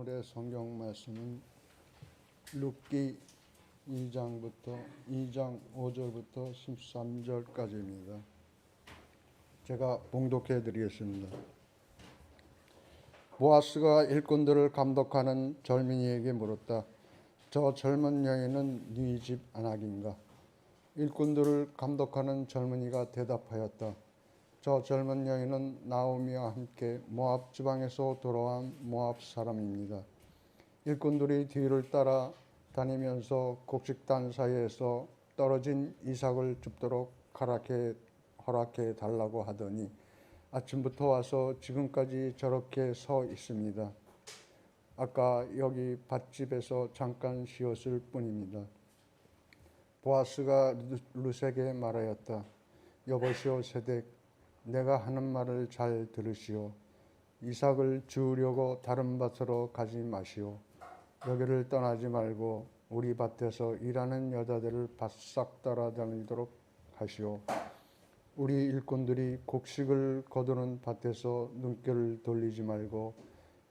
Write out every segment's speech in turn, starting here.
오늘의 성경 말씀은 룻기 2장 5절부터 13절까지입니다. 제가 봉독해 드리겠습니다. 보아스가 일꾼들을 감독하는 젊은이에게 물었다. 저 젊은 여인은 네 집 아낙인가? 일꾼들을 감독하는 젊은이가 대답하였다. 저 젊은 여인은 나오미와 함께 모압 지방에서 돌아온 모압 사람입니다. 일꾼들이 뒤를 따라 다니면서 곡식단 사이에서 떨어진 이삭을 줍도록 허락해 달라고 하더니 아침부터 와서 지금까지 저렇게 서 있습니다. 아까 여기 밭집에서 잠깐 쉬었을 뿐입니다. 보아스가 룻에게 말하였다. 여보시오 세덱, 내가 하는 말을 잘 들으시오. 이삭을 주우려고 다른 밭으로 가지 마시오. 여기를 떠나지 말고 우리 밭에서 일하는 여자들을 바싹 따라다니도록 하시오. 우리 일꾼들이 곡식을 거두는 밭에서 눈길을 돌리지 말고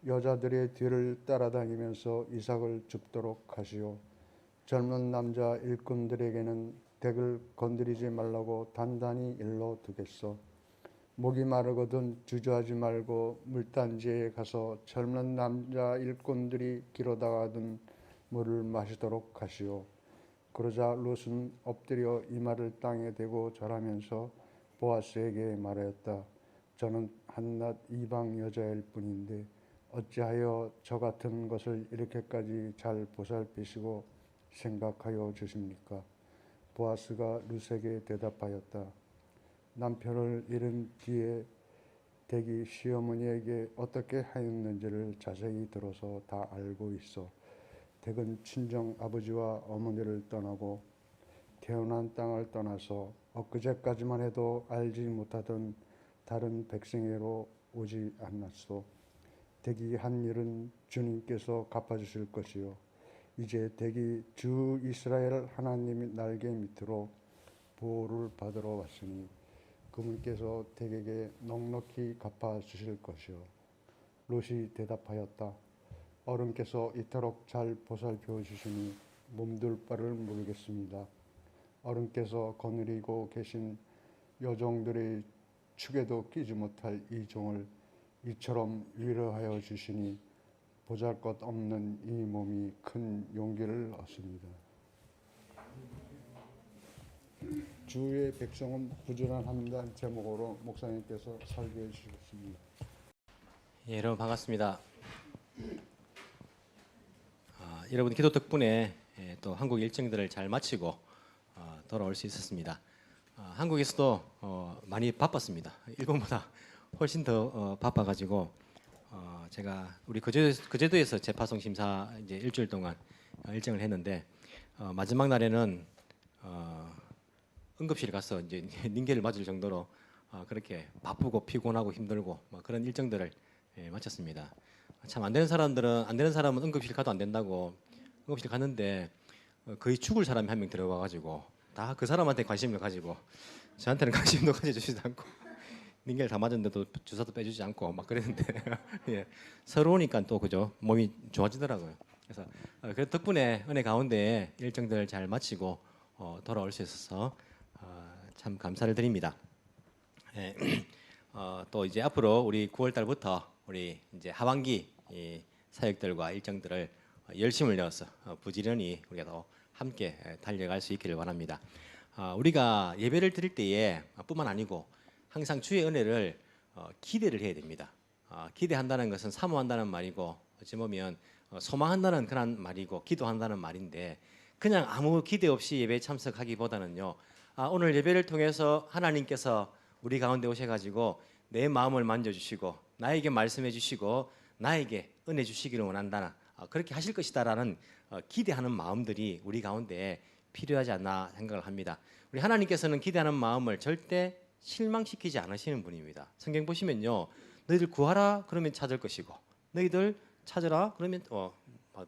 여자들의 뒤를 따라다니면서 이삭을 줍도록 하시오. 젊은 남자 일꾼들에게는 덱을 건드리지 말라고 단단히 일러 두겠소. 목이 마르거든 주저하지 말고 물단지에 가서 젊은 남자 일꾼들이 기르다가던 물을 마시도록 하시오. 그러자 룻은 엎드려 이마를 땅에 대고 절하면서 보아스에게 말하였다. 저는 한낱 이방 여자일 뿐인데 어찌하여 저 같은 것을 이렇게까지 잘 보살피시고 생각하여 주십니까? 보아스가 룻에게 대답하였다. 남편을 잃은 뒤에 덱이 시어머니에게 어떻게 하였는지를 자세히 들어서 다 알고 있어. 덱은 친정 아버지와 어머니를 떠나고 태어난 땅을 떠나서 엊그제까지만 해도 알지 못하던 다른 백성에로 오지 않았소. 덱이 한 일은 주님께서 갚아주실 것이요. 이제 덱이 주 이스라엘 하나님의 날개 밑으로 보호를 받으러 왔으니 그분께서 덱에게 넉넉히 갚아주실 것이요. 롯이 대답하였다. 어른께서 이토록 잘 보살펴 주시니 몸둘 바를 모르겠습니다. 어른께서 거느리고 계신 여종들의 축에도 끼지 못할 이 종을 이처럼 위로하여 주시니 보잘것없는 이 몸이 큰 용기를 얻습니다. 주의 백성은 부지런합니다. 제목으로 목사님께서 설교해 주시겠습니다. 예, 여러분 반갑습니다. 여러분 기도 덕분에 또 한국 일정들을 잘 마치고 돌아올 수 있었습니다. 한국에서도 많이 바빴습니다. 일본보다 훨씬 더 바빠가지고 제가 우리 거제도에서 재파송 심사 이제 일주일 동안 일정을 했는데 마지막 날에는 응급실에 가서 이제 닌겔을 맞을 정도로 그렇게 바쁘고 피곤하고 힘들고 그런 일정들을 마쳤습니다. 참 안 되는 사람은 응급실 가도 안 된다고 응급실 갔는데 거의 죽을 사람이 한 명 들어와가지고 다 그 사람한테 관심을 가지고 저한테는 관심도 가져주지도 않고 닌겔 다 맞았는데도 주사도 빼주지 않고 막 그랬는데 예, 서러우니까 또 그죠 몸이 좋아지더라고요. 그래서 그 덕분에 은혜 가운데 일정들을 잘 마치고 돌아올 수 있어서 참 감사를 드립니다. 예, 또 이제 앞으로 우리 9월 달부터 우리 이제 하반기 사역들과 일정들을 열심을 내어서 부지런히 우리가 더 함께 달려갈 수 있기를 바랍니다. 우리가 예배를 드릴 때에 뿐만 아니고 항상 주의 은혜를 기대를 해야 됩니다. 기대한다는 것은 사모한다는 말이고 어찌 보면 소망한다는 그런 말이고 기도한다는 말인데 그냥 아무 기대 없이 예배에 참석하기보다는요. 오늘 예배를 통해서 하나님께서 우리 가운데 오셔가지고 내 마음을 만져주시고 나에게 말씀해 주시고 나에게 은혜 주시기를 원한다. 그렇게 하실 것이다라는 기대하는 마음들이 우리 가운데 필요하지 않나 생각을 합니다. 우리 하나님께서는 기대하는 마음을 절대 실망시키지 않으시는 분입니다. 성경 보시면요. 너희들 구하라 그러면 찾을 것이고 너희들 찾으라 그러면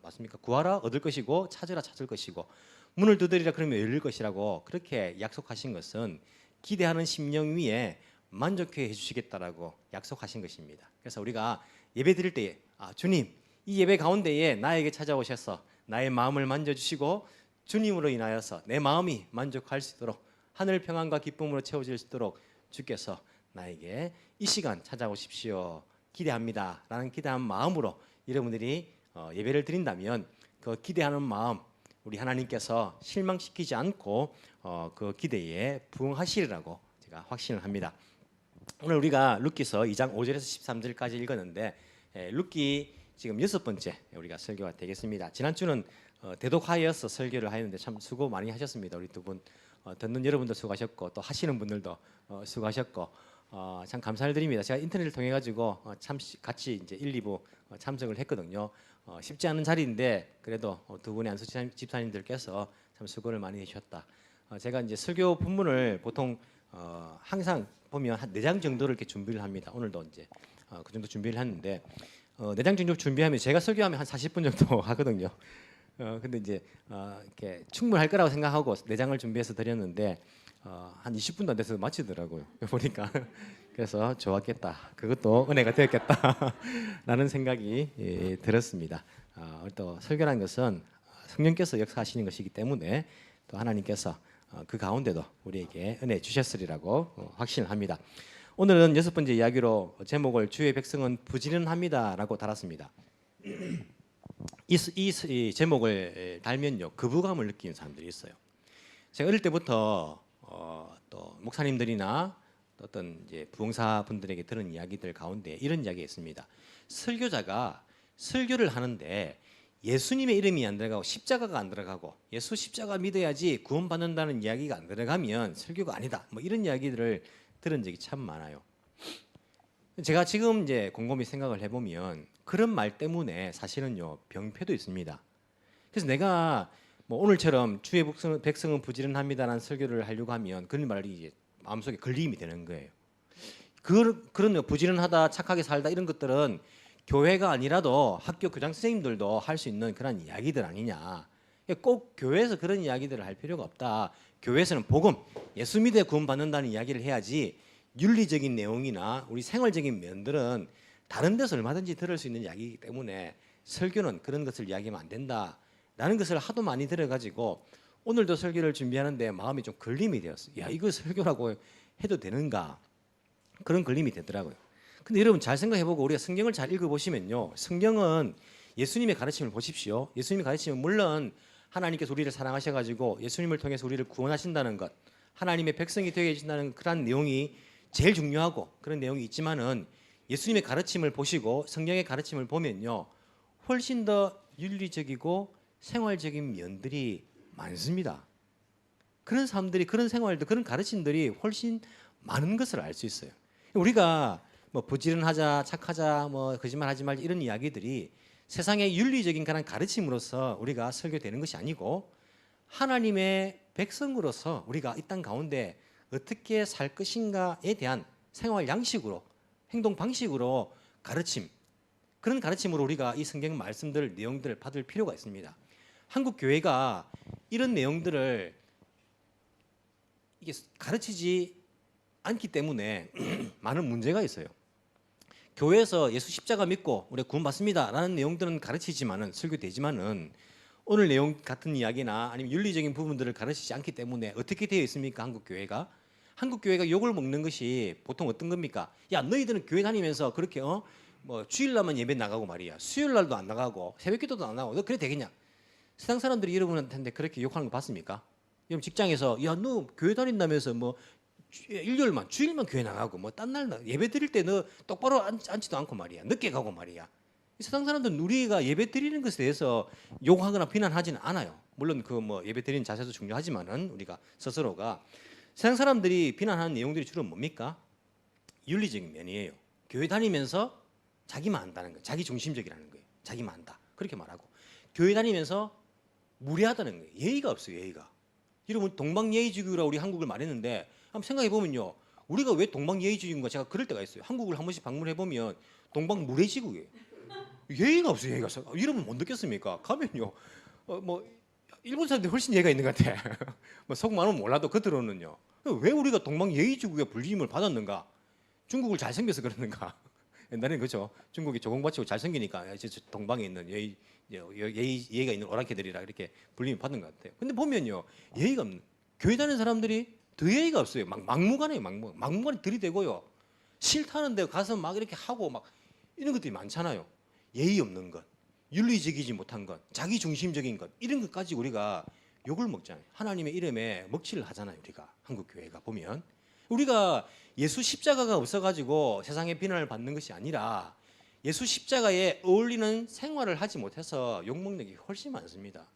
맞습니까? 구하라 얻을 것이고 찾으라 찾을 것이고 문을 두드리라 그러면 열릴 것이라고 그렇게 약속하신 것은 기대하는 심령 위에 만족해 주시겠다라고 약속하신 것입니다. 그래서 우리가 예배 드릴 때 주님 이 예배 가운데에 나에게 찾아오셔서 나의 마음을 만져주시고 주님으로 인하여서 내 마음이 만족할 수 있도록 하늘 평안과 기쁨으로 채워질 수 있도록 주께서 나에게 이 시간 찾아오십시오. 기대합니다. 라는 기대한 마음으로 여러분들이 예배를 드린다면 그 기대하는 마음 우리 하나님께서 실망시키지 않고 그 기대에 부응하시리라고 제가 확신을 합니다. 오늘 우리가 룻기서 2장 5절에서 13절까지 읽었는데 룻기 지금 6번째 우리가 설교가 되겠습니다. 지난주는 대독하여서 설교를 하였는데 참 수고 많이 하셨습니다. 우리 두 분 듣는 여러분도 수고하셨고 또 하시는 분들도 수고하셨고 참 감사를 드립니다. 제가 인터넷을 통해 가지고 참 같이 이제 1, 2부 참석을 했거든요. 쉽지 않은 자리인데 그래도 두 분의 안수 집사님들께서 참 수고를 많이 해주셨다. 제가 이제 설교 본문을 보통 항상 보면 한 4장 정도를 이렇게 준비를 합니다. 오늘도 이제 그 정도 준비를 했는데 4장 정도 준비하면 제가 설교하면 한 40분 정도 하거든요. 근데 이제 이렇게 충분할 거라고 생각하고 4장을 준비해서 드렸는데 한 20분도 안 돼서 마치더라고요. 보니까 그래서 좋았겠다. 그것도 은혜가 되었겠다라는 생각이 들었습니다. 또 설교라는 것은 성령께서 역사하시는 것이기 때문에 또 하나님께서 그 가운데도 우리에게 은혜 주셨으리라고 확신합니다. 오늘은 6번째 이야기로 제목을 주의 백성은 부지런합니다라고 달았습니다. 이 제목을 달면요 거부감을 느끼는 사람들이 있어요. 제가 어릴 때부터 또 목사님들이나 어떤 이제 부흥사 분들에게 들은 이야기들 가운데 이런 이야기가 있습니다. 설교자가 설교를 하는데 예수님의 이름이 안 들어가고 십자가가 안 들어가고 예수 십자가 믿어야지 구원받는다는 이야기가 안 들어가면 설교가 아니다. 뭐 이런 이야기들을 들은 적이 참 많아요. 제가 지금 이제 곰곰이 생각을 해보면 그런 말 때문에 사실은요 병폐도 있습니다. 그래서 내가 뭐 오늘처럼 주의 백성은 부지런합니다라는 설교를 하려고 하면 그런 말이 이제 마음속에 걸림이 되는 거예요. 그런 부지런하다, 착하게 살다 이런 것들은 교회가 아니라도 학교 교장 선생님들도 할 수 있는 그런 이야기들 아니냐. 꼭 교회에서 그런 이야기들을 할 필요가 없다. 교회에서는 복음, 예수 믿어 구원받는다는 이야기를 해야지 윤리적인 내용이나 우리 생활적인 면들은 다른 데서 얼마든지 들을 수 있는 이야기이기 때문에 설교는 그런 것을 이야기하면 안 된다라는 것을 하도 많이 들어가지고 오늘도 설교를 준비하는데 마음이 좀 걸림이 되었어요. 야, 이거 설교라고 해도 되는가? 그런 걸림이 되더라고요. 근데 여러분 잘 생각해보고 우리가 성경을 잘 읽어보시면요, 성경은 예수님의 가르침을 보십시오. 예수님의 가르침은 물론 하나님께서 우리를 사랑하셔가지고 예수님을 통해서 우리를 구원하신다는 것, 하나님의 백성이 되게 해주신다는 그런 내용이 제일 중요하고 그런 내용이 있지만은 예수님의 가르침을 보시고 성경의 가르침을 보면요 훨씬 더 윤리적이고 생활적인 면들이 많습니다. 그런 사람들이 그런 생활들 그런 가르침들이 훨씬 많은 것을 알 수 있어요. 우리가 뭐 부지런하자 착하자 뭐 거짓말하지 말자 이런 이야기들이 세상의 윤리적인 그런 가르침으로서 우리가 설교되는 것이 아니고 하나님의 백성으로서 우리가 이 땅 가운데 어떻게 살 것인가에 대한 생활 양식으로 행동 방식으로 가르침 그런 가르침으로 우리가 이 성경 말씀들 내용들을 받을 필요가 있습니다. 한국 교회가 이런 내용들을 이게 가르치지 않기 때문에 많은 문제가 있어요. 교회에서 예수 십자가 믿고 우리 구원받습니다라는 내용들은 가르치지만은 설교되지만은 오늘 내용 같은 이야기나 아니면 윤리적인 부분들을 가르치지 않기 때문에 어떻게 되어 있습니까? 한국 교회가 욕을 먹는 것이 보통 어떤 겁니까? 야, 너희들은 교회 다니면서 그렇게 뭐 주일날만 예배 나가고 말이야. 수요일날도 안 나가고 새벽기도도 안 나가고 너 그래 되겠냐? 세상 사람들이 여러분한테 그렇게 욕하는 거 봤습니까? 여러분 직장에서 야, 너 교회 다닌다면서 뭐 일요일만 주일만 교회 나가고 뭐 딴 날 예배 드릴 때 너 똑바로 앉지도 않고 말이야. 늦게 가고 말이야. 이 세상 사람들은 우리가 예배 드리는 것에 대해서 욕하거나 비난하지는 않아요. 물론 그 뭐 예배 드리는 자세도 중요하지만은 우리가 스스로가 세상 사람들이 비난하는 내용들이 주로 뭡니까? 윤리적인 면이에요. 교회 다니면서 자기만 안다는 거예요. 자기 중심적이라는 거예요. 자기만 안다. 그렇게 말하고 교회 다니면서 무례하다는 거예요. 예의가 없어요. 예의가. 여러분 동방예의주의라 우리 한국을 말했는데 한번 생각해 보면요. 우리가 왜 동방예의주의인가 제가 그럴 때가 있어요. 한국을 한 번씩 방문해 보면 동방무례지국이에요. 예의가 없어요. 예의가 없어요. 여러분 못 느꼈습니까? 가면요. 뭐 일본 사람들이 훨씬 예의가 있는 것 같아. 뭐 속마음은 몰라도 겉으로는요. 왜 우리가 동방예의주국의 불림을 받았는가? 중국을 잘생겨서 그러는가? 옛날에는 그렇죠. 중국이 조공받치고 잘생기니까 저 동방에 있는 예의가 있는 오랑캐들이라 이렇게 불림을 받는 것 같아요. 근데 보면요, 예의가 없는 교회 다니는 사람들이 더 예의가 없어요. 막무가내요, 막무가내 들이대고요. 싫다는 데 가서 막 이렇게 하고 막 이런 것들이 많잖아요. 예의 없는 것, 윤리적이지 못한 것, 자기 중심적인 것, 이런 것까지 우리가 욕을 먹잖아요. 하나님의 이름에 먹칠을 하잖아요. 우리가 한국 교회가 보면 우리가 예수 십자가가 없어가지고 세상의 비난을 받는 것이 아니라 예수 십자가에 어울리는 생활을 하지 못해서 욕먹는 게 훨씬 많습니다.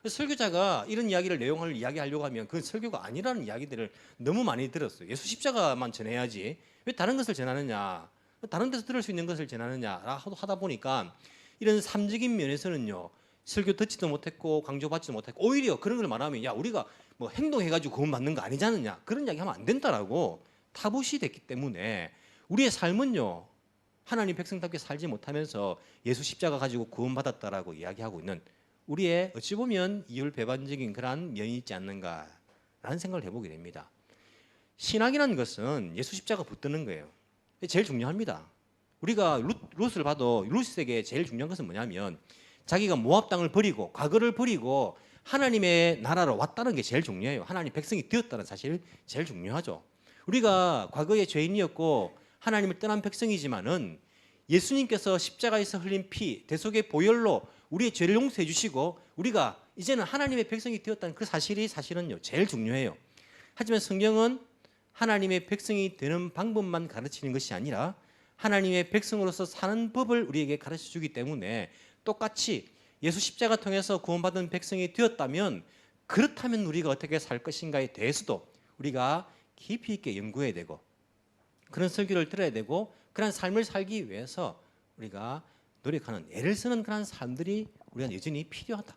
설교자가 이런 내용을 이야기하려고 하면 그 설교가 아니라는 이야기들을 너무 많이 들었어요. 예수 십자가만 전해야지 왜 다른 것을 전하느냐, 다른 데서 들을 수 있는 것을 전하느냐 하다 보니까 이런 삶적인 면에서는요, 설교 듣지도 못했고 강조받지도 못했고, 오히려 그런 걸 말하면 야 우리가 뭐 행동해가지고 구원 받는 거 아니지 않느냐, 그런 이야기 하면 안 된다라고 타부시 됐기 때문에 우리의 삶은요, 하나님 백성답게 살지 못하면서 예수 십자가 가지고 구원받았다라고 이야기하고 있는 우리의 어찌 보면 이율배반적인 그러한 면이 있지 않는가라는 생각을 해보게 됩니다. 신앙이라는 것은 예수 십자가 붙드는 거예요. 제일 중요합니다. 우리가 룻을 봐도 룻에게 제일 중요한 것은 뭐냐면 자기가 모압 땅을 버리고 과거를 버리고 하나님의 나라로 왔다는 게 제일 중요해요. 하나님 백성이 되었다는 사실 제일 중요하죠. 우리가 과거에 죄인이었고 하나님을 떠난 백성이지만은 예수님께서 십자가에서 흘린 피, 대속의 보혈로 우리의 죄를 용서해 주시고 우리가 이제는 하나님의 백성이 되었다는 그 사실이 사실은요 제일 중요해요. 하지만 성경은 하나님의 백성이 되는 방법만 가르치는 것이 아니라 하나님의 백성으로서 사는 법을 우리에게 가르쳐 주기 때문에 똑같이 예수 십자가 통해서 구원받은 백성이 되었다면 그렇다면 우리가 어떻게 살 것인가에 대해서도 우리가 깊이 있게 연구해야 되고 그런 설교를 들어야 되고 그런 삶을 살기 위해서 우리가 노력하는 애를 쓰는 그런 사람들이 우리가 여전히 필요하다.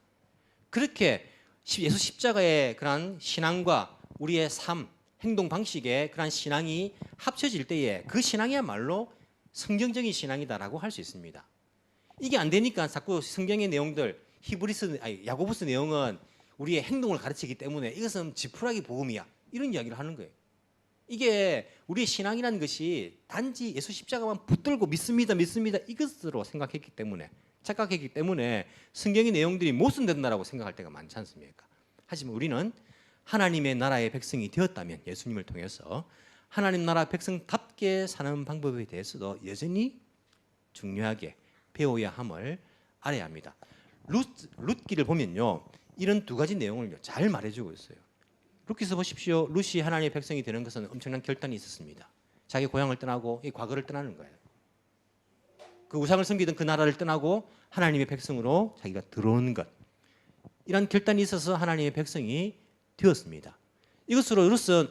그렇게 예수 십자가의 그런 신앙과 우리의 삶, 행동 방식의 그런 신앙이 합쳐질 때에 그 신앙이야말로 성경적인 신앙이다라고 할 수 있습니다. 이게 안 되니까 자꾸 성경의 내용들 야고보스 내용은 우리의 행동을 가르치기 때문에 이것은 지푸라기 복음이야 이런 이야기를 하는 거예요. 이게 우리의 신앙이라는 것이 단지 예수 십자가만 붙들고 믿습니다 이것으로 착각했기 때문에 성경의 내용들이 모순된다라고 생각할 때가 많지 않습니까? 하지만 우리는 하나님의 나라의 백성이 되었다면 예수님을 통해서 하나님 나라 백성답게 사는 방법에 대해서도 여전히 중요하게 배워야 함을 알아야 합니다. 룻기를 보면요, 이런 두 가지 내용을 잘 말해주고 있어요. 룻기서 보십시오. 룻이 하나님의 백성이 되는 것은 엄청난 결단이 있었습니다. 자기 고향을 떠나고 이 과거를 떠나는 거예요. 그 우상을 섬기던 그 나라를 떠나고 하나님의 백성으로 자기가 들어오는 것, 이런 결단이 있어서 하나님의 백성이 되었습니다. 이것으로 룻은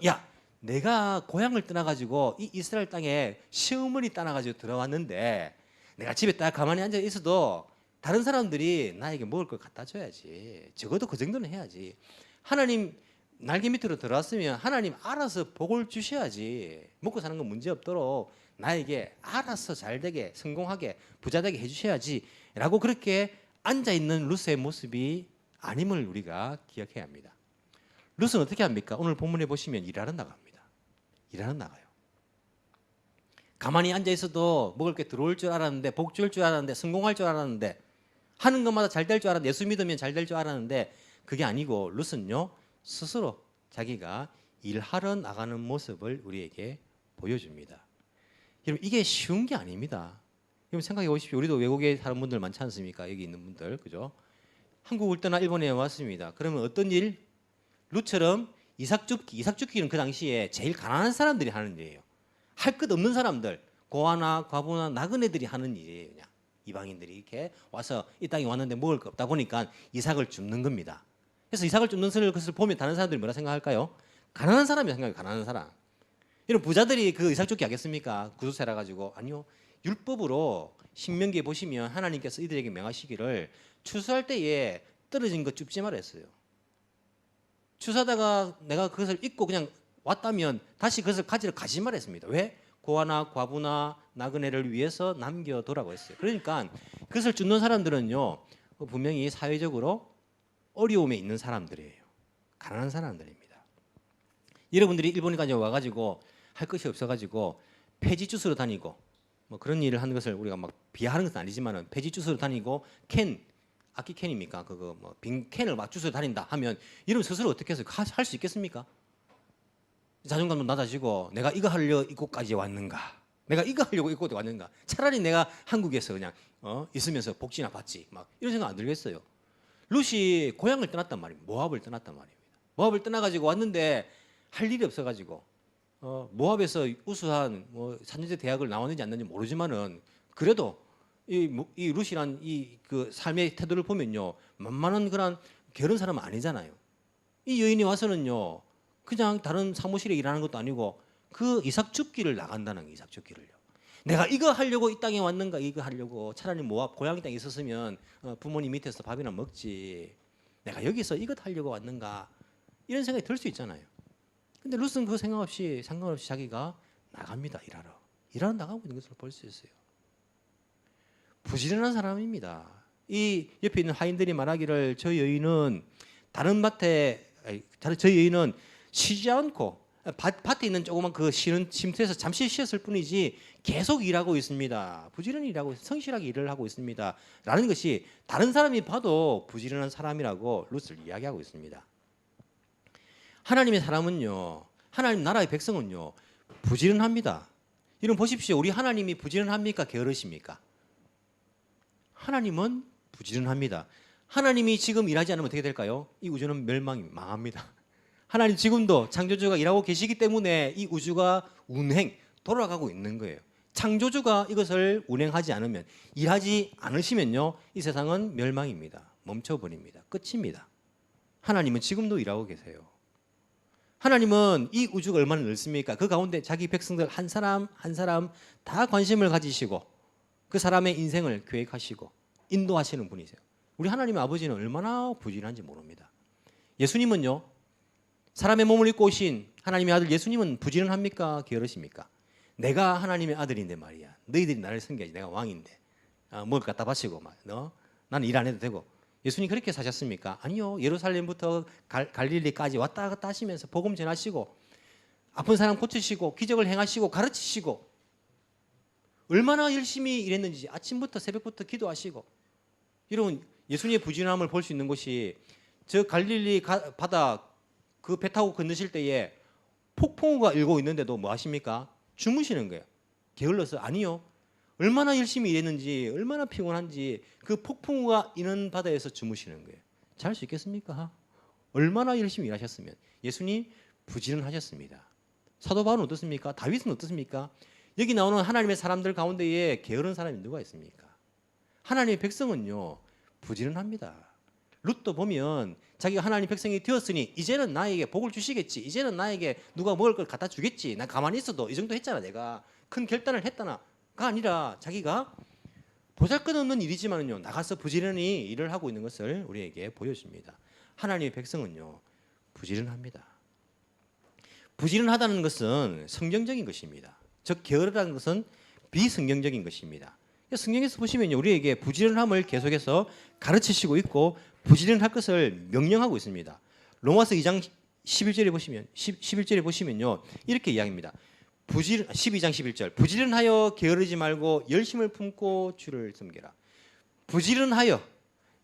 내가 고향을 떠나가지고 이 이스라엘 땅에 시어머니 떠나가지고 들어왔는데 내가 집에 딱 가만히 앉아 있어도 다른 사람들이 나에게 먹을 걸 갖다 줘야지. 적어도 그 정도는 해야지. 하나님 날개 밑으로 들어왔으면 하나님 알아서 복을 주셔야지. 먹고 사는 건 문제 없도록 나에게 알아서 잘되게 성공하게 부자되게 해주셔야지 라고 그렇게 앉아있는 룻의 모습이 아님을 우리가 기억해야 합니다. 룻은 어떻게 합니까? 오늘 본문에 보시면 일하러 나갑니다. 일하러 나가요. 가만히 앉아있어도 먹을 게 들어올 줄 알았는데 복 줄 줄 알았는데 성공할 줄 알았는데 하는 것마다 잘 될 줄 알았는데 예수 믿으면 잘 될 줄 알았는데 그게 아니고 룻은요 스스로 자기가 일하러 나가는 모습을 우리에게 보여줍니다. 여러분 이게 쉬운 게 아닙니다. 여러분 생각해 보십시오. 우리도 외국에 사는 분들 많지 않습니까? 여기 있는 분들, 그죠? 한국을 떠나 일본에 왔습니다. 그러면 어떤 일? 룻처럼 이삭줍기는 그 당시에 제일 가난한 사람들이 하는 일이에요. 할 것 없는 사람들, 고아나 과부나 나그네들이 하는 일이에요. 그냥 이방인들이 이렇게 와서 이 땅에 왔는데 먹을 거 없다 보니까 이삭을 줍는 겁니다. 그래서 이삭을 줍는 것을 보면 다른 사람들이 뭐라 생각할까요? 가난한 사람이 생각해요. 가난한 사람. 이런 부자들이 그 이삭 줍기 하겠습니까? 구두쇠라 가지고. 아니요. 율법으로 신명기에 보시면 하나님께서 이들에게 명하시기를 추수할 때에 떨어진 것 줍지 말라 했어요. 추수하다가 내가 그것을 잊고 그냥 왔다면 다시 그것을 가지러 가지 말라 했습니다. 왜? 고아나 과부나 나그네를 위해서 남겨두라고 했어요. 그러니까 그것을 줍는 사람들은요 분명히 사회적으로 어려움에 있는 사람들이에요. 가난한 사람들입니다. 여러분들이 일본에 와가지고 할 것이 없어가지고 폐지 주스로 다니고 뭐 그런 일을 하는 것을 우리가 막 비하하는 것은 아니지만은 폐지 주스로 다니고 악기 캔입니까? 그거 뭐 빈 캔을 막 주스로 다닌다 하면 이러면 스스로 어떻게 해서 할 수 있겠습니까? 자존감도 낮아지고 내가 이거 하려 이곳까지 왔는가? 내가 이거 하려고 이곳에 왔는가? 차라리 내가 한국에서 그냥 있으면서 복지나 받지 막 이런 생각 안 들겠어요. 룻이 고향을 떠났단 말입니다. 모압을 떠났단 말입니다. 모압을 떠나가지고 왔는데 할 일이 없어가지고 모압에서 우수한 뭐 산전제 대학을 나왔는지 안 나왔는지 모르지만은 그래도 이 룻이란 이 그 삶의 태도를 보면요 만만한 그런 게으른 사람은 아니잖아요. 이 여인이 와서는요 그냥 다른 사무실에 일하는 것도 아니고 그 이삭 줍기를 나간다는 거예요. 이삭 줍기를요. 내가 이거 하려고 이 땅에 왔는가 이거 하려고 차라리 모압 고향 땅에 있었으면 부모님 밑에서 밥이나 먹지 내가 여기서 이것 하려고 왔는가 이런 생각이 들 수 있잖아요. 근데 룻은 그 생각 없이 상관없이 자기가 나갑니다. 일하러 나가고 있는 것을 볼 수 있어요. 부지런한 사람입니다. 이 옆에 있는 하인들이 말하기를 저 여인은 쉬지 않고 밭에 있는 조그만 그 쉬는 쉼터에서 잠시 쉬었을 뿐이지 계속 일하고 있습니다. 부지런히 일하고 성실하게 일을 하고 있습니다. 라는 것이 다른 사람이 봐도 부지런한 사람이라고 룻을 이야기하고 있습니다. 하나님의 사람은요, 하나님 나라의 백성은요, 부지런합니다. 여러분 보십시오. 우리 하나님이 부지런합니까? 게으르십니까? 하나님은 부지런합니다. 하나님이 지금 일하지 않으면 어떻게 될까요? 이 우주는 망합니다. 하나님 지금도 창조주가 일하고 계시기 때문에 이 우주가 돌아가고 있는 거예요. 창조주가 이것을 운행하지 않으면, 일하지 않으시면요, 이 세상은 멸망입니다. 멈춰버립니다. 끝입니다. 하나님은 지금도 일하고 계세요. 하나님은 이 우주가 얼마나 넓습니까? 그 가운데 자기 백성들 한 사람 한 사람 다 관심을 가지시고 그 사람의 인생을 계획하시고 인도하시는 분이세요. 우리 하나님 아버지는 얼마나 부지런한지 모릅니다. 예수님은요, 사람의 몸을 입고 오신 하나님의 아들 예수님은 부지런합니까? 게으르십니까? 내가 하나님의 아들인데 말이야. 너희들이 나를 섬겨야지. 내가 왕인데. 뭘 갖다 바치고 막 나는 일 안 해도 되고. 예수님 그렇게 사셨습니까? 아니요. 예루살렘부터 갈릴리까지 왔다 갔다 하시면서 복음 전하시고 아픈 사람 고치시고 기적을 행하시고 가르치시고 얼마나 열심히 일했는지 아침부터 새벽부터 기도하시고. 여러분 예수님의 부지런함을 볼 수 있는 곳이 저 갈릴리 바다 그 배 타고 건너실 때에 폭풍우가 일고 있는데도 뭐 하십니까? 주무시는 거예요. 게을러서? 아니요. 얼마나 열심히 일했는지 얼마나 피곤한지 그 폭풍우가 이는 바다에서 주무시는 거예요. 잘 수 있겠습니까? 얼마나 열심히 일하셨으면. 예수님 부지런하셨습니다. 사도 바울은 어떻습니까? 다윗은 어떻습니까? 여기 나오는 하나님의 사람들 가운데에 게으른 사람이 누가 있습니까? 하나님의 백성은요 부지런합니다. 룻도 보면 자기가 하나님 백성이 되었으니 이제는 나에게 복을 주시겠지. 이제는 나에게 누가 먹을 걸 갖다 주겠지. 난 가만히 있어도 이 정도 했잖아. 내가 큰 결단을 했다나가 아니라 자기가 보잘것없는 일이지만은요 나가서 부지런히 일을 하고 있는 것을 우리에게 보여줍니다. 하나님의 백성은요 부지런합니다. 부지런하다는 것은 성경적인 것입니다. 즉 게으르다는 것은 비성경적인 것입니다. 성경에서 보시면요 우리에게 부지런함을 계속해서 가르치시고 있고 부지런할 것을 명령하고 있습니다. 로마서 2장 11절에 보시면요 이렇게 이야기합니다. 12장 11절 부지런하여 게으르지 말고 열심을 품고 주를 섬기라. 부지런하여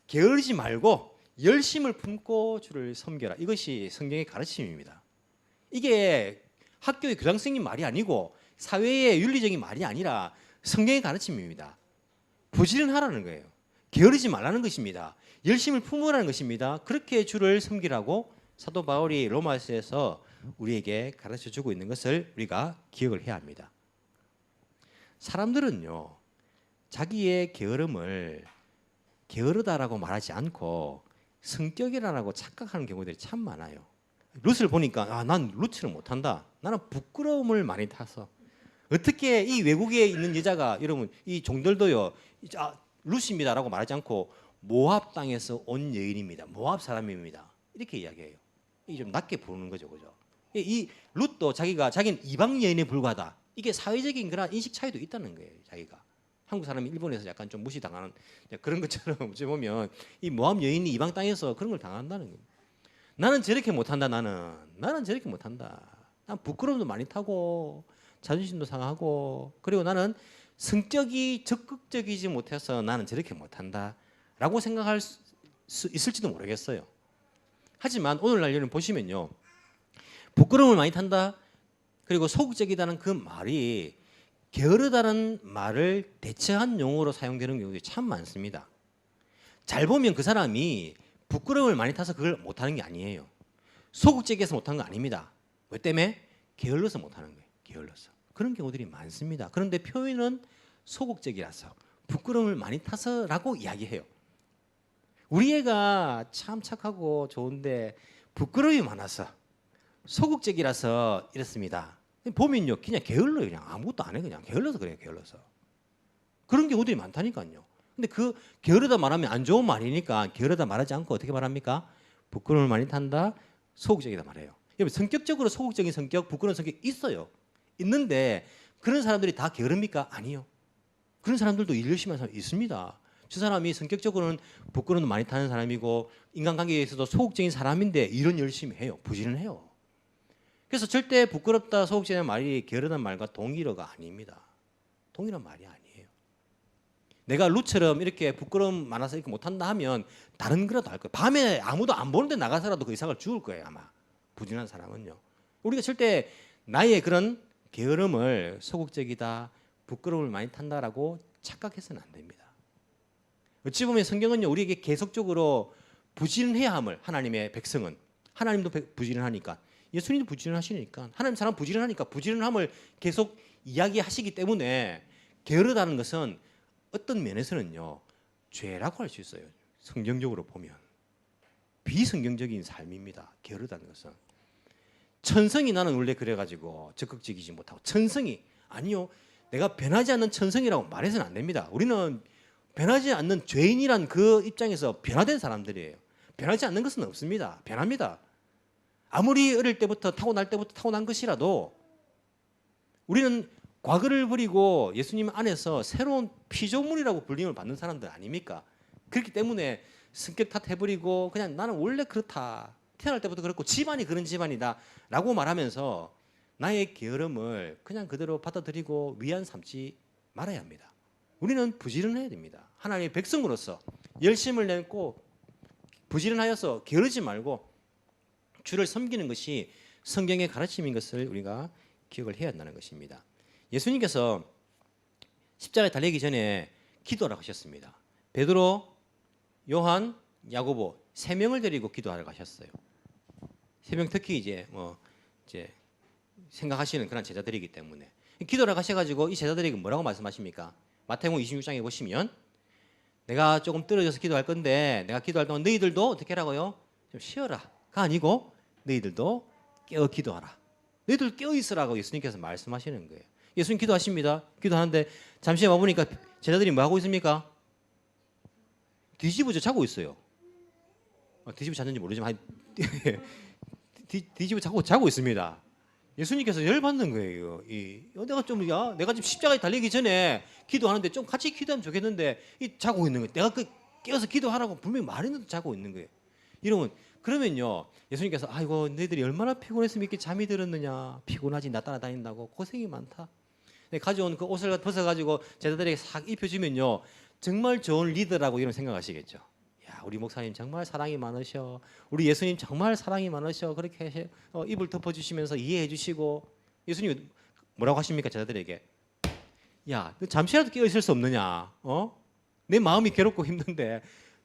게으르지 말고 열심을 품고 주를 섬겨라. 이것이 성경의 가르침입니다. 이게 학교의 교장 선생님 말이 아니고 사회의 윤리적인 말이 아니라 성경의 가르침입니다. 부지런하라는 거예요. 게으르지 말라는 것입니다. 열심을 품으라는 것입니다. 그렇게 주를 섬기라고 사도 바울이 로마서에서 우리에게 가르쳐주고 있는 것을 우리가 기억을 해야 합니다. 사람들은요 자기의 게으름을 게으르다라고 말하지 않고 성격이라고 착각하는 경우들이 참 많아요. 룻을 보니까 난 룻을 못한다. 나는 부끄러움을 많이 타서. 어떻게 이 외국에 있는 여자가 여러분 이 종들도요 룻입니다라고 말하지 않고 모압 땅에서 온 여인입니다. 모압 사람입니다. 이렇게 이야기해요. 이 좀 낮게 부르는 거죠, 그죠? 이 룻도 자기는 이방 여인에 불과하다. 이게 사회적인 그런 인식 차이도 있다는 거예요. 자기가 한국 사람이 일본에서 약간 좀 무시당하는 그런 것처럼 어찌 보면 이 모압 여인이 이방 땅에서 그런 걸 당한다는 거예요. 나는 저렇게 못한다. 나는 저렇게 못한다. 난 부끄러움도 많이 타고 자존심도 상하고 그리고 나는 성격이 적극적이지 못해서 나는 저렇게 못한다라고 생각할 수 있을지도 모르겠어요. 하지만 오늘날 여러분 보시면요, 부끄러움을 많이 탄다, 그리고 소극적이다는 그 말이 게으르다는 말을 대체한 용어로 사용되는 경우들이 참 많습니다. 잘 보면 그 사람이 부끄러움을 많이 타서 그걸 못하는 게 아니에요. 소극적이어서 못하는 거 아닙니다. 왜 때문에? 게을러서 못하는 거예요. 게을러서. 그런 경우들이 많습니다. 그런데 표현은 소극적이라서 부끄러움을 많이 타서라고 이야기해요. 우리 애가 참 착하고 좋은데 부끄러움이 많아서 소극적이라서 이렇습니다. 보면요, 그냥 게을러요. 그냥 아무것도 안 해. 그냥 게을러서 그래요. 게을러서. 그런 경우들이 많다니까요. 근데 그 게으르다 말하면 안 좋은 말이니까 게으르다 말하지 않고 어떻게 말합니까? 부끄러움을 많이 탄다, 소극적이다 말해요. 여러분, 성격적으로 소극적인 성격, 부끄러운 성격 있어요. 있는데 그런 사람들이 다 게으릅니까? 아니요. 그런 사람들도 일 열심히 하는 사람 있습니다. 저 사람이 성격적으로는 부끄러움을 많이 타는 사람이고 인간관계에서도 소극적인 사람인데 일은 열심히 해요. 부지런해요. 그래서 절대 부끄럽다, 소극적인 말이 게으르다는 말과 동일어가 아닙니다. 동일한 말이 아니에요. 내가 루처럼 이렇게 부끄러움 많아서 이렇게 못한다 하면 다른 거라도 할 거예요. 밤에 아무도 안 보는데 나가서라도 그 이상을 죽을 거예요. 아마 부진한 사람은요. 우리가 절대 나의 그런 게으름을 소극적이다, 부끄러움을 많이 탄다라고 착각해서는 안 됩니다. 어찌 보면 성경은요, 우리에게 계속적으로 부지런해야 함을, 하나님의 백성은, 하나님도 부지런하니까, 예수님도 부지런하시니까, 하나님 사람 부지런하니까 부지런함을 계속 이야기하시기 때문에 게으르다는 것은 어떤 면에서는요, 죄라고 할 수 있어요. 성경적으로 보면 비성경적인 삶입니다. 게으르다는 것은. 천성이 나는 원래 그래가지고 적극적이지 못하고, 천성이 아니요, 내가 변하지 않는 천성이라고 말해서는 안 됩니다. 우리는 변하지 않는 죄인이란 그 입장에서 변화된 사람들이에요. 변하지 않는 것은 없습니다. 변합니다. 아무리 어릴 때부터 타고날 때부터 타고난 것이라도 우리는 과거를 버리고 예수님 안에서 새로운 피조물이라고 불림을 받는 사람들 아닙니까? 그렇기 때문에 성격 탓해버리고 그냥 나는 원래 그렇다, 태어날 때부터 그렇고 집안이 그런 집안이다 라고 말하면서 나의 게으름을 그냥 그대로 받아들이고 위안 삼지 말아야 합니다. 우리는 부지런해야 됩니다. 하나님의 백성으로서 열심을 내고 부지런하여서 게으르지 말고 주를 섬기는 것이 성경의 가르침인 것을 우리가 기억을 해야 한다는 것입니다. 예수님께서 십자가에 달리기 전에 기도하러 가셨습니다. 베드로, 요한, 야고보 세 명을 데리고 기도하러 가셨어요. 세 명 특히 이제 생각하시는 그런 제자들이기 때문에 기도하러 가셔가지고 이 제자들에게 뭐라고 말씀하십니까? 마태복음 26장에 보시면 내가 조금 떨어져서 기도할 건데 내가 기도할 동안 너희들도 어떻게 하라고요? 좀 쉬어라가 아니고 너희들도 깨어 기도하라. 너희들 깨어 있으라고 예수님께서 말씀하시는 거예요. 예수님 기도하십니다. 기도하는데 잠시 와보니까 제자들이 뭐 하고 있습니까? 뒤집어져 자고 있어요. 뒤집어 잤는지 모르지만 뒤집어 자고 있습니다. 예수님께서 열받는 거예요. 내가 지금 십자가에 달리기 전에 기도하는데 좀 같이 기도하면 좋겠는데 자고 있는 거예요. 내가 깨어서 기도하라고 분명히 말했는데 자고 있는 거예요. 이러면 그러면요, 예수님께서 아이고 너희들이 얼마나 피곤했으면 이렇게 잠이 들었느냐, 피곤하지 나 따라다닌다고 고생이 많다. 가져온 그 옷을 벗어가지고 제자들에게 싹 입혀주면요, 정말 좋은 리더라고 이런 생각하시겠죠. 야, 우리 목사님 정말 사랑이 많으셔, 우리 예수님 정말 사랑이 많으셔, 그렇게 입을 덮어주시면서 이해해주시고. 예수님이 뭐라고 하십니까? 제자들에게 야, 너 잠시라도 깨어 있을 수 없느냐? 내 마음이 괴롭고 힘든데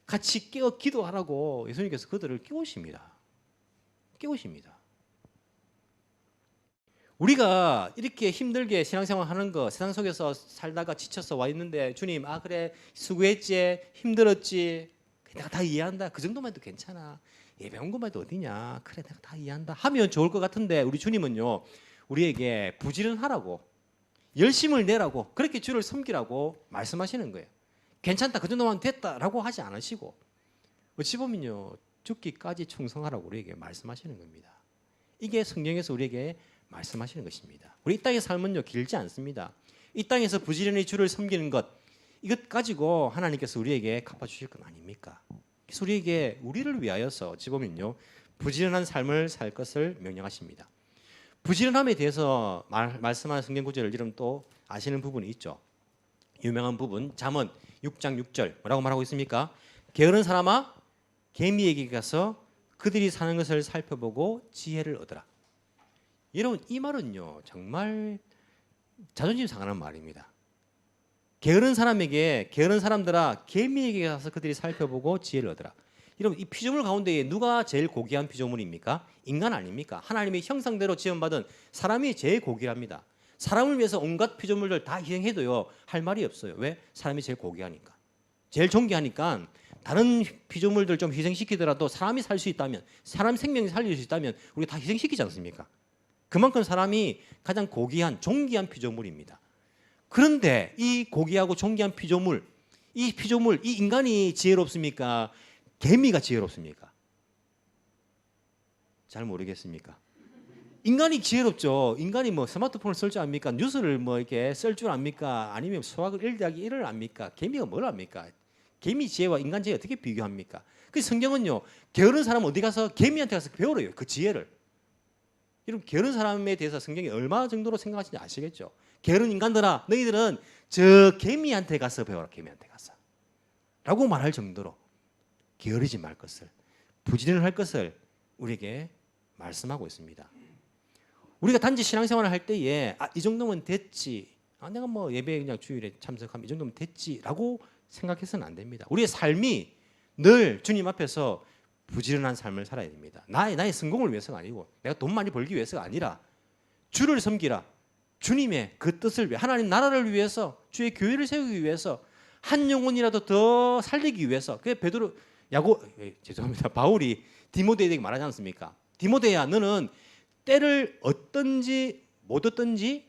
같이 깨어 기도하라고 예수님께서 그들을 깨우십니다. 우리가 이렇게 힘들게 신앙생활 하는 거, 세상 속에서 살다가 지쳐서 와 있는데 주님, 그래 수고했지, 힘들었지, 내가 다 이해한다, 그 정도만 해도 괜찮아, 예배 온 것만 해도 어디냐, 그래 내가 다 이해한다 하면 좋을 것 같은데, 우리 주님은요 우리에게 부지런하라고, 열심을 내라고, 그렇게 주를 섬기라고 말씀하시는 거예요. 괜찮다, 그 정도만 됐다라고 하지 않으시고, 어찌 보면요 죽기까지 충성하라고 우리에게 말씀하시는 겁니다. 이게 성경에서 우리에게 말씀하시는 것입니다. 우리 이 땅의 삶은요 길지 않습니다. 이 땅에서 부지런히 주를 섬기는 것, 이것 가지고 하나님께서 우리에게 갚아주실 건 아닙니까? 그래서 우리를 위하여서 어찌 보면요 부지런한 삶을 살 것을 명령하십니다. 부지런함에 대해서 말씀하는 성경 구절을 여러분 또 아시는 부분이 있죠. 유명한 부분 잠언 6장 6절 뭐라고 말하고 있습니까? 게으른 사람아 개미에게 가서 그들이 사는 것을 살펴보고 지혜를 얻으라. 여러분 이 말은요 정말 자존심 상하는 말입니다. 게으른 사람에게 게으른 사람들아 개미에게 가서 그들이 살펴보고 지혜를 얻으라. 여러분 이 피조물 가운데 누가 제일 고귀한 피조물입니까? 인간 아닙니까? 하나님의 형상대로 지음받은 사람이 제일 고귀합니다. 사람을 위해서 온갖 피조물들 다 희생해도요 할 말이 없어요. 왜? 사람이 제일 고귀하니까. 제일 존귀하니까 다른 피조물들 좀 희생시키더라도 사람이 살 수 있다면, 사람 생명이 살릴 수 있다면 우리가 다 희생시키지 않습니까? 그만큼 사람이 가장 고귀한 존귀한 피조물입니다. 그런데 이 고귀하고 존귀한 피조물, 이 인간이 지혜롭습니까? 개미가 지혜롭습니까? 잘 모르겠습니까? 인간이 지혜롭죠. 인간이 뭐 스마트폰을 쓸 줄 압니까? 뉴스를 뭐 이렇게 쓸 줄 압니까? 아니면 수학을 1 더하기 1을 압니까? 개미가 뭘 압니까? 개미 지혜와 인간 지혜 어떻게 비교합니까? 그 성경은요. 게으른 사람은 어디 가서 개미한테 가서 배우래요. 그 지혜를. 여러분 게으른 사람에 대해서 성경이 얼마 정도로 생각하시는지 아시겠죠? 게으른 인간들아 너희들은 저 개미한테 가서 배워라. 개미한테 가서. 라고 말할 정도로 게으르지 말 것을, 부지런할 것을 우리에게 말씀하고 있습니다. 우리가 단지 신앙생활을 할 때에 이 정도면 됐지. 내가 뭐 예배에 그냥 주일에 참석하면 이 정도면 됐지라고 생각해서는 안 됩니다. 우리의 삶이 늘 주님 앞에서 부지런한 삶을 살아야 됩니다. 나의 성공을 위해서가 아니고 내가 돈 많이 벌기 위해서가 아니라 주를 섬기라. 주님의 그 뜻을 위해 하나님 나라를 위해서 주의 교회를 세우기 위해서 한 영혼이라도 더 살리기 위해서 그게 죄송합니다. 바울이 디모데에게 말하지 않습니까? 디모데야 너는 때를 얻든지 못 얻든지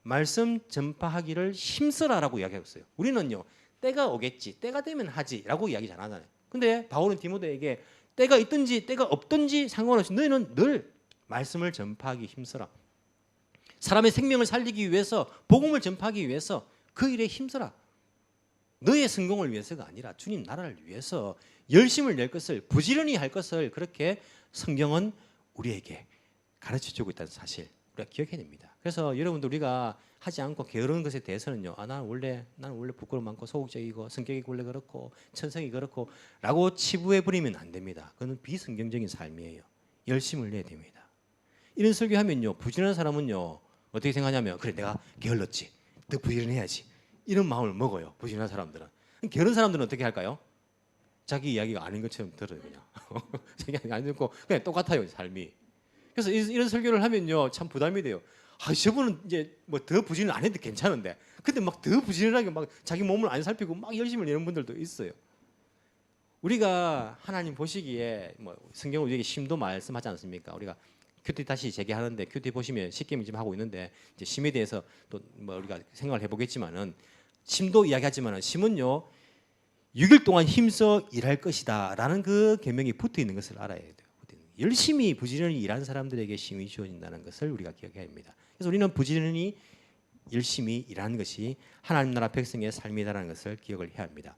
말씀 전파하기를 힘쓰라라고 이야기했어요. 우리는요. 때가 오겠지. 때가 되면 하지라고 이야기 잘 하잖아요. 근데 바울은 디모데에게 때가 있든지 때가 없든지 상관없이 너희는 늘 말씀을 전파하기 힘쓰라. 사람의 생명을 살리기 위해서 복음을 전파하기 위해서 그 일에 힘쓰라. 너의 성공을 위해서가 아니라 주님 나라를 위해서 열심을 낼 것을 부지런히 할 것을 그렇게 성경은 우리에게 가르쳐주고 있다는 사실 우리가 기억해야 됩니다. 그래서 여러분들 우리가 하지 않고 게으른 것에 대해서는요. 나는 원래 부끄러움 많고 소극적이고 성격이 원래 그렇고 천성이 그렇고 라고 치부해 버리면 안 됩니다. 그건 비성경적인 삶이에요. 열심을 내야 됩니다. 이런 설교하면요. 부지런한 사람은요. 어떻게 생각하냐면 그래 내가 게을렀지. 더 부지런해야지. 이런 마음을 먹어요. 부지런한 사람들은. 게으른 사람들은 어떻게 할까요? 자기 이야기가 아닌 것처럼 들어요. 그냥. 자기 이야기가 안 듣고 그냥 똑같아요. 삶이. 그래서 이런 설교를 하면요. 참 부담이 돼요. 저분은 이제 뭐 더 부지런 안 해도 괜찮은데 근데 막 더 부지런하게 막 자기 몸을 안 살피고 막 열심히 내는 분들도 있어요. 우리가 하나님 보시기에 뭐 성경은 우리에게 심도 말씀하지 않습니까? 우리가 큐티 다시 재개하는데 큐티 보시면 십계명 지금 하고 있는데 이제 심에 대해서 또 뭐 우리가 생각을 해보겠지만은 심도 이야기하지만은 심은요 6일 동안 힘써 일할 것이다라는 그 계명이 붙어 있는 것을 알아야 돼요. 열심히 부지런히 일하는 사람들에게 심이 주어진다는 것을 우리가 기억해야 합니다. 그래서 우리는 부지런히 열심히 일하는 것이 하나님 나라 백성의 삶이다라는 것을 기억을 해야 합니다.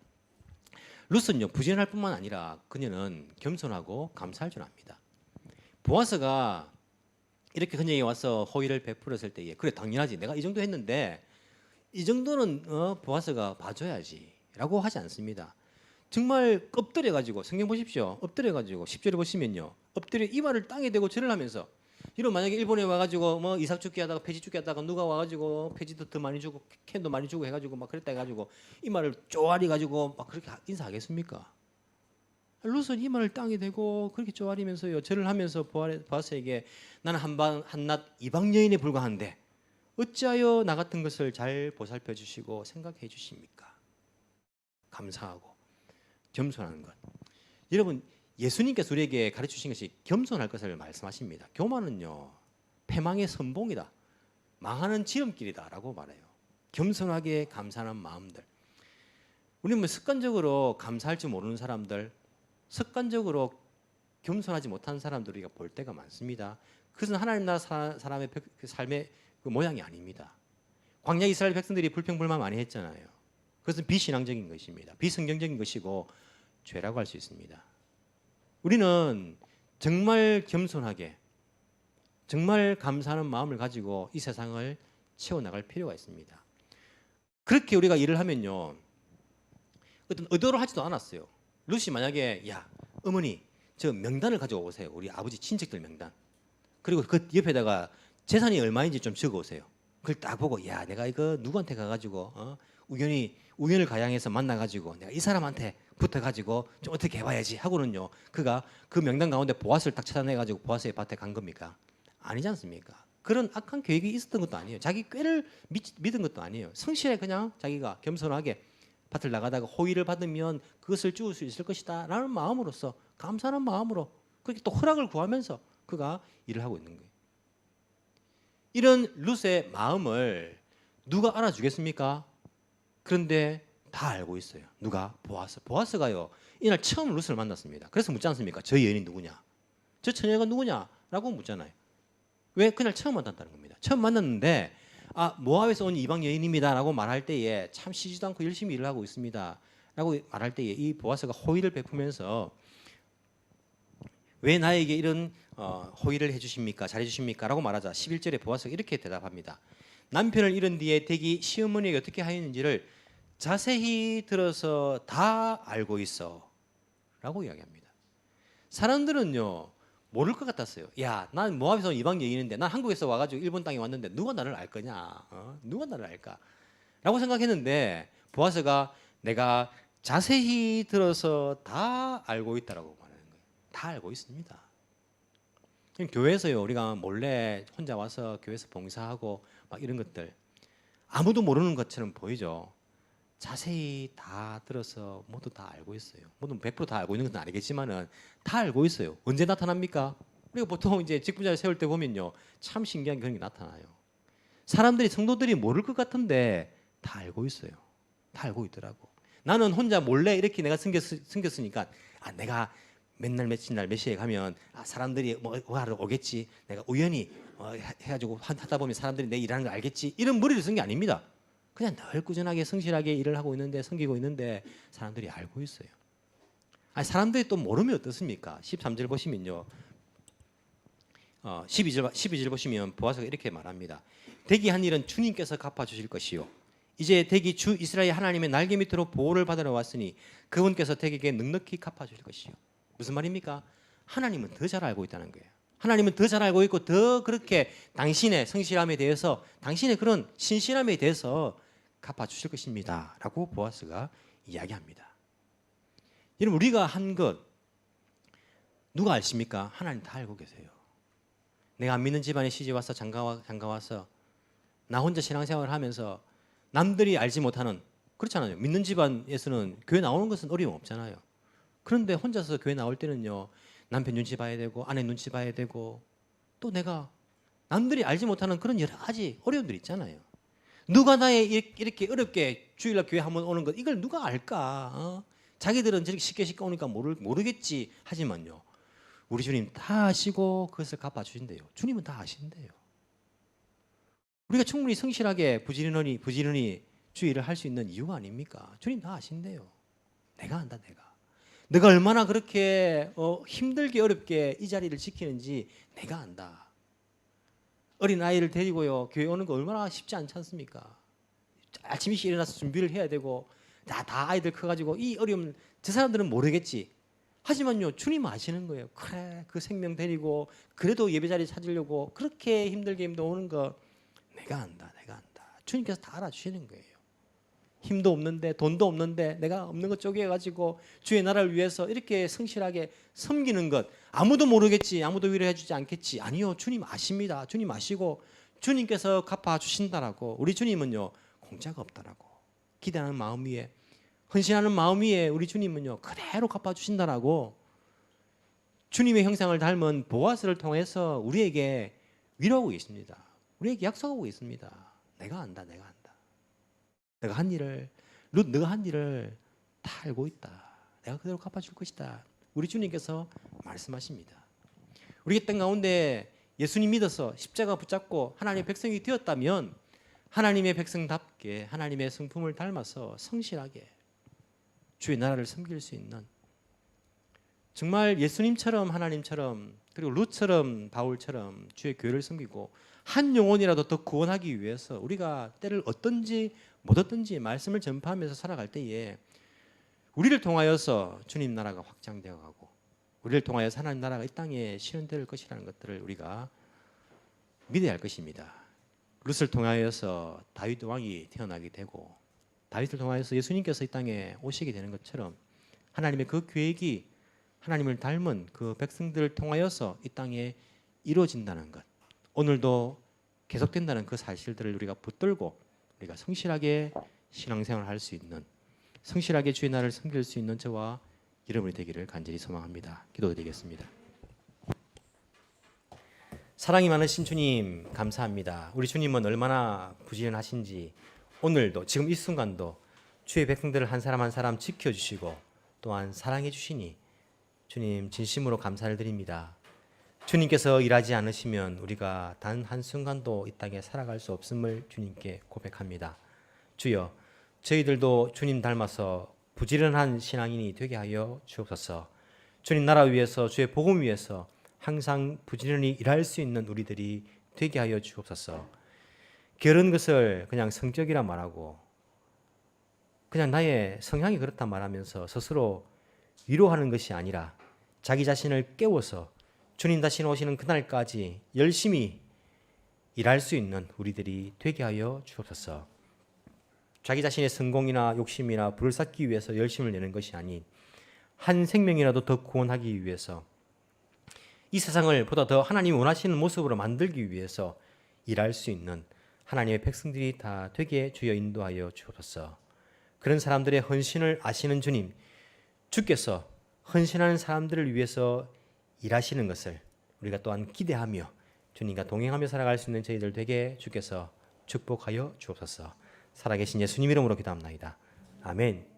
룻은요 부지런할 뿐만 아니라 그녀는 겸손하고 감사할 줄 압니다. 보아스가 이렇게 그녀에게 와서 호의를 베풀었을 때에 그래 당연하지 내가 이 정도 했는데 이 정도는 보아스가 봐줘야지라고 하지 않습니다. 정말 엎드려 가지고 성경 보십시오. 엎드려 가지고 10절에 보시면요. 엎드려 이마를 땅에 대고 절을 하면서 이런 만약에 일본에 와 가지고 뭐 이삭 죽게 하다가 폐지 죽게 하다가 누가 와 가지고 폐지도 더 많이 주고 캔도 많이 주고 해 가지고 막 그랬다 해 가지고 이마를 쪼아리 가지고 막 그렇게 인사하겠습니까? 룻은 이마를 땅에 대고 그렇게 쪼아리면서요. 절을 하면서 보아스에게 나는 한낱 이방 여인에 불과한데 어찌하여 나 같은 것을 잘 보살펴 주시고 생각해 주십니까? 감사하고 겸손하는 것. 여러분 예수님께서 우리에게 가르치신 것이 겸손할 것을 말씀하십니다. 교만은요 패망의 선봉이다. 망하는 지름길이다라고 말해요. 겸손하게 감사하는 마음들. 우리는 뭐 습관적으로 감사할 줄 모르는 사람들, 습관적으로 겸손하지 못하는 사람들 우리가 볼 때가 많습니다. 그것은 하나님 나라 사람의 그 삶의 그 모양이 아닙니다. 광야 이스라엘 백성들이 불평불만 많이 했잖아요. 그것은 비신앙적인 것입니다. 비성경적인 것이고 죄라고 할 수 있습니다. 우리는 정말 겸손하게 정말 감사하는 마음을 가지고 이 세상을 채워나갈 필요가 있습니다. 그렇게 우리가 일을 하면요, 어떤 의도로 하지도 않았어요. 룻이 만약에 야 어머니 저 명단을 가져오 오세요. 우리 아버지 친척들 명단. 그리고 그 옆에다가 재산이 얼마인지 좀 적어 오세요. 그걸 딱 보고 야 내가 이거 누구한테 가가지고 우연을 가양해서 만나가지고 내가 이 사람한테 붙어가지고 좀 어떻게 해봐야지 하고는요, 그가 그 명단 가운데 보아스를 딱 찾아내가지고 보아스의 밭에 간 겁니까? 아니지 않습니까? 그런 악한 계획이 있었던 것도 아니에요. 자기 꾀를 믿은 것도 아니에요. 성실히 그냥 자기가 겸손하게 밭을 나가다가 호의를 받으면 그것을 주울 수 있을 것이다 라는 마음으로서, 감사하는 마음으로 그렇게 또 허락을 구하면서 그가 일을 하고 있는 거예요. 이런 룻의 마음을 누가 알아주겠습니까? 그런데 다 알고 있어요. 누가? 보아스. 보아스가요, 이날 처음 룻을 만났습니다. 그래서 묻지 않습니까? 저 여인이 누구냐? 저 처녀가 누구냐? 라고 묻잖아요. 왜? 그날 처음 만났다는 겁니다. 처음 만났는데 모압에서 온 이방 여인입니다 라고 말할 때에 참 쉬지도 않고 열심히 일을 하고 있습니다 라고 말할 때에 이 보아스가 호의를 베푸면서 왜 나에게 이런 호의를 해주십니까? 잘해주십니까? 라고 말하자 11절에 보아스가 이렇게 대답합니다. 남편을 잃은 뒤에 댁이 시어머니에게 어떻게 하였는지를 자세히 들어서 다 알고 있어 라고 이야기합니다. 사람들은요 모를 것 같았어요. 야, 난 모압에서 온 이방 여인인데 난 한국에서 와가지고 일본 땅에 왔는데 누가 나를 알 거냐? 누가 나를 알까? 라고 생각했는데 보아스가 내가 자세히 들어서 다 알고 있다라고 말하는 거예요. 다 알고 있습니다. 교회에서요 우리가 몰래 혼자 와서 교회에서 봉사하고 막 이런 것들 아무도 모르는 것처럼 보이죠. 자세히 다 들어서 모두 다 알고 있어요. 모두 100%다 알고 있는 것은 아니겠지만은 다 알고 있어요. 언제 나타납니까? 우리가 보통 이제 직분자를 세울 때 보면요 참 신기한 그런 게 나타나요. 사람들이 성도들이 모를 것 같은데 다 알고 있어요. 다 알고 있더라고. 나는 혼자 몰래 이렇게 내가 숨겼으니까 내가 맨날 며칠 날 몇 시에 가면 사람들이 뭐 하러 오겠지. 내가 우연히 해가지고 하다 보면 사람들이 내 일하는 걸 알겠지. 이런 머리를 쓴 게 아닙니다. 그냥 늘 꾸준하게 성실하게 일을 하고 있는데 섬기고 있는데 사람들이 알고 있어요. 사람들이 또 모르면 어떻습니까? 13절 보시면요. 12절 보시면 보아스가 이렇게 말합니다. 댁이 한 일은 주님께서 갚아주실 것이요. 이제 댁이 주 이스라엘 하나님의 날개 밑으로 보호를 받으러 왔으니 그분께서 댁에게 넉넉히 갚아주실 것이요. 무슨 말입니까? 하나님은 더 잘 알고 있다는 거예요. 하나님은 더 잘 알고 있고 더 그렇게 당신의 성실함에 대해서, 당신의 그런 신실함에 대해서 갚아주실 것입니다 라고 보아스가 이야기합니다. 여러분 우리가 한 것 누가 아십니까? 하나님 다 알고 계세요. 내가 안 믿는 집안에 시집와서 장가와서 나 혼자 신앙생활을 하면서 남들이 알지 못하는, 그렇잖아요. 믿는 집안에서는 교회 나오는 것은 어려움 없잖아요. 그런데 혼자서 교회 나올 때는요 남편 눈치 봐야 되고 아내 눈치 봐야 되고 또 내가 남들이 알지 못하는 그런 여러 가지 어려움들이 있잖아요. 누가 나의 이렇게 어렵게 주일날 교회 한번 오는 것 이걸 누가 알까? 자기들은 저렇게 쉽게 오니까 모르겠지. 하지만요 우리 주님 다 아시고 그것을 갚아주신대요. 주님은 다 아신대요. 우리가 충분히 성실하게 부지런히 주일을 할 수 있는 이유가 아닙니까? 주님 다 아신대요. 내가 안다. 내가 얼마나 그렇게 힘들게 어렵게 이 자리를 지키는지 내가 안다. 어린 아이를 데리고요 교회 오는 거 얼마나 쉽지 않지 않습니까? 아침 일찍 일어나서 준비를 해야 되고 다 아이들 커가지고 이 어려움 저 사람들은 모르겠지. 하지만요 주님 아시는 거예요. 그래 그 생명 데리고 그래도 예배 자리 찾으려고 그렇게 힘들게 오는 거 내가 안다. 주님께서 다 알아주시는 거예요. 힘도 없는데 돈도 없는데 내가 없는 것 쪼개가지고 주의 나라를 위해서 이렇게 성실하게 섬기는 것 아무도 모르겠지. 아무도 위로해 주지 않겠지. 아니요 주님 아십니다. 주님 아시고 주님께서 갚아주신다라고. 우리 주님은요 공짜가 없다라고. 기대하는 마음 위에 헌신하는 마음 위에 우리 주님은요 그대로 갚아주신다라고. 주님의 형상을 닮은 보아스를 통해서 우리에게 위로하고 있습니다. 우리에게 약속하고 있습니다. 내가 안다. 내가 한 일을 너가 한 일을 다 알고 있다. 내가 그대로 갚아줄 것이다. 우리 주님께서 말씀하십니다. 우리 땅 가운데 예수님 믿어서 십자가 붙잡고 하나님의 백성이 되었다면 하나님의 백성답게 하나님의 성품을 닮아서 성실하게 주의 나라를 섬길 수 있는, 정말 예수님처럼 하나님처럼 그리고 룻처럼 바울처럼 주의 교회를 섬기고 한 영혼이라도 더 구원하기 위해서 우리가 때를 어떤지 못 얻든지 말씀을 전파하면서 살아갈 때에 우리를 통하여서 주님 나라가 확장되어 가고 우리를 통하여서 하나님 나라가 이 땅에 실현될 것이라는 것들을 우리가 믿어야 할 것입니다. 룻을 통하여서 다윗 왕이 태어나게 되고 다윗을 통하여서 예수님께서 이 땅에 오시게 되는 것처럼 하나님의 그 계획이 하나님을 닮은 그 백성들을 통하여서 이 땅에 이루어진다는 것, 오늘도 계속된다는 그 사실들을 우리가 붙들고 우리가 성실하게 신앙생활을 할 수 있는, 성실하게 주의 나라를 섬길 수 있는 저와 여러분이 되기를 간절히 소망합니다. 기도드리겠습니다. 사랑이 많으신 주님 감사합니다. 우리 주님은 얼마나 부지런하신지 오늘도 지금 이 순간도 주의 백성들을 한 사람 한 사람 지켜주시고 또한 사랑해 주시니 주님 진심으로 감사를 드립니다. 주님께서 일하지 않으시면 우리가 단 한순간도 이 땅에 살아갈 수 없음을 주님께 고백합니다. 주여, 저희들도 주님 닮아서 부지런한 신앙인이 되게 하여 주옵소서. 주님 나라 위해서, 주의 복음 위해서 항상 부지런히 일할 수 있는 우리들이 되게 하여 주옵소서. 게으른 것을 그냥 성격이라 말하고 그냥 나의 성향이 그렇다 말하면서 스스로 위로하는 것이 아니라 자기 자신을 깨워서 주님 다시 오시는 그날까지 열심히 일할 수 있는 우리들이 되게 하여 주옵소서. 자기 자신의 성공이나 욕심이나 부를 쌓기 위해서 열심을 내는 것이 아닌 한 생명이라도 더 구원하기 위해서 이 세상을 보다 더 하나님이 원하시는 모습으로 만들기 위해서 일할 수 있는 하나님의 백성들이 다 되게 주여 인도하여 주옵소서. 그런 사람들의 헌신을 아시는 주님, 주께서 헌신하는 사람들을 위해서 일하시는 것을 우리가 또한 기대하며 주님과 동행하며 살아갈 수 있는 저희들 되게 주께서 축복하여 주옵소서. 살아계신 예수님 이름으로 기도합나이다. 아멘.